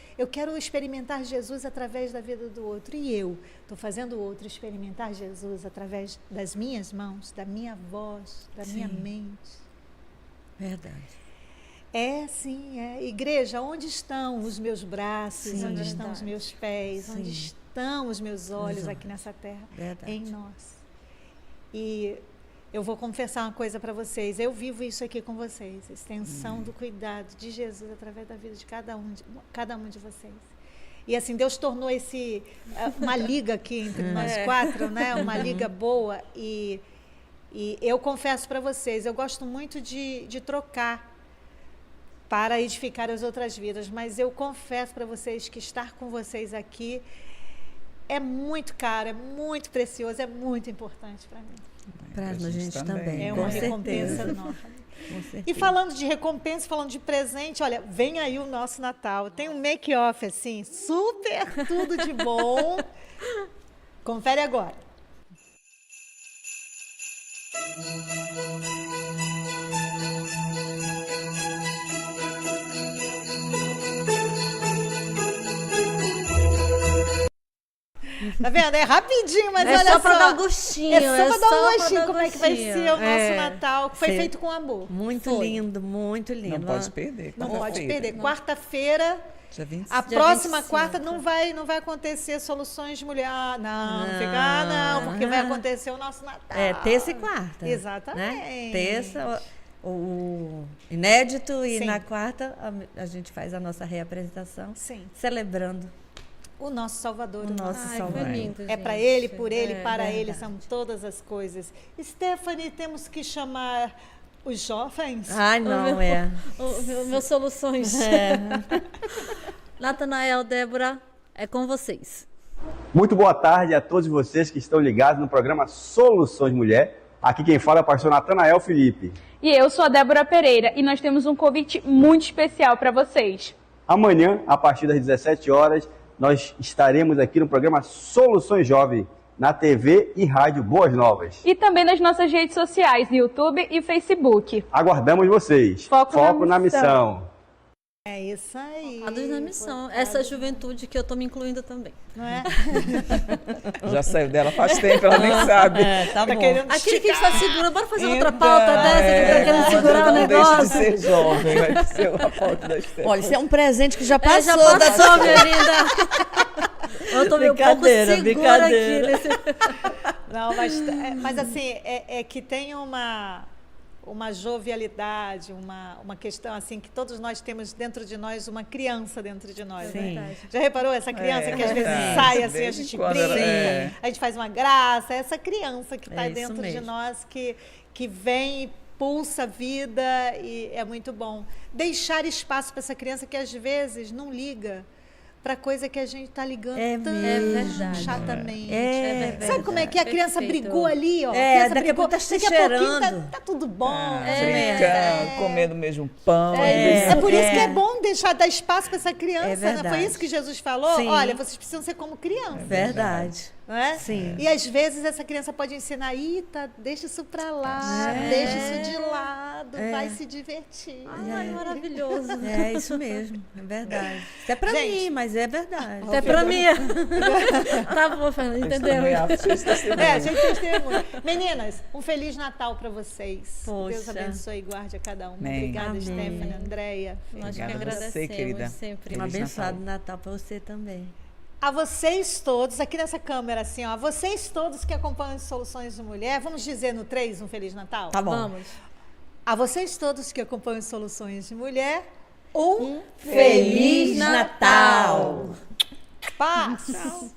experimentar Jesus através da vida do outro. E eu estou fazendo o outro experimentar Jesus através das minhas mãos, da minha voz, da minha mente. Verdade. Sim. Igreja, onde estão os meus braços? Sim, onde estão os meus pés? Sim. Onde estão os meus olhos aqui nessa terra? Verdade. Em nós. E eu vou confessar uma coisa para vocês. Eu vivo isso aqui com vocês. A extensão do cuidado de Jesus através da vida de cada um de vocês. E assim, Deus tornou uma liga aqui entre nós quatro, né? Uma liga boa. E eu confesso para vocês, eu gosto muito de trocar para edificar as outras vidas. Mas eu confesso para vocês que estar com vocês aqui é muito caro, é muito precioso, é muito importante para mim. Para a gente também. É uma recompensa enorme. E falando de recompensa, falando de presente, olha, vem aí o nosso Natal. Tem um make-off, assim, super tudo de bom. Confere agora. Tá vendo? É rapidinho, mas olha só. É só para dar um gostinho. É só para dar um gostinho como é que vai ser o nosso Natal, que foi feito com amor. Muito lindo, muito lindo. Não pode perder. Não pode perder. Quarta-feira, dia 25. a próxima quarta não vai acontecer Soluções de Mulher. Não, porque vai acontecer o nosso Natal. Terça e quarta. Exatamente. Né? Terça, o inédito, e Sim. na quarta a gente faz a nossa reapresentação. Sim. Celebrando o nosso Salvador. o nosso Salvador. Foi lindo, É para gente. Ele, por Ele, para verdade. Ele, são todas as coisas. Stephanie, temos que chamar os jovens? Ai, não, é. Meus soluções. Natanael, Débora, é com vocês. Muito boa tarde a todos vocês que estão ligados no programa Soluções Mulher. Aqui quem fala é o pastor Natanael Felipe. E eu sou a Débora Pereira e nós temos um convite muito especial para vocês. Amanhã, a partir das 17 horas, nós estaremos aqui no programa Soluções Jovem, na TV e rádio Boas Novas. E também nas nossas redes sociais, YouTube e Facebook. Aguardamos vocês. Foco na na missão. É isso aí. A luz na missão. Essa juventude que eu tô me incluindo também. Não é? Já saiu dela faz tempo, ela nem sabe. Tá bom. Aquele que a gente tá segurando, bora fazer outra Ainda, pauta dessa que tá querendo segurar o não deixe negócio. de ser jovem, vai ser a pauta da Stephanie. Olha, isso é um presente que já passou. Já passou, minha linda. Eu tô meio pouco Brincadeira, segura brincadeira. aqui. Não, mas assim, é que tem uma jovialidade, uma questão assim, que todos nós temos dentro de nós, uma criança dentro de nós. Sim. Né? Já reparou essa criança que às vezes verdade. sai assim, a Desde gente quando brinca, ela- a gente faz uma graça, essa criança que está É isso dentro de mesmo. nós, que vem e pulsa a vida, e é muito bom. Deixar espaço para essa criança que às vezes não liga para coisa que a gente está ligando tanto, verdade. chatamente. É verdade. Sabe como é que a criança Perfeito. brigou ali, ó? É, A criança daqui a brigou, pouco tá se daqui a pouquinho cheirando. tá tudo bom. Brincando, comendo o mesmo pão. É por isso que É. é bom dar espaço para essa criança, né? Foi verdade. isso que Jesus falou. Sim. Olha, vocês precisam ser como criança. Verdade. Não é? Sim. E às vezes essa criança pode ensinar, deixa isso para lá, deixa isso de lado, vai se divertir. Ai, maravilhoso. É isso mesmo, é verdade. Até pra Gente. mim, mas é verdade. Até pra mim. Tá bom, Fernanda, entendeu? Gente, testemunho. Meninas, um Feliz Natal para vocês. Poxa. Deus abençoe e guarde a cada uma. Amém. Obrigada, Amém. Stephanie, Andréia. Nós que Obrigada a você, agradecemos querida. sempre. Um Feliz abençoado Natal pra você também. A vocês todos, aqui nessa câmera, assim, ó, a vocês todos que acompanham as Soluções de Mulher, vamos dizer no 3 um Feliz Natal? Tá bom. Vamos. A vocês todos que acompanham as Soluções de Mulher, um Feliz Natal! Paz!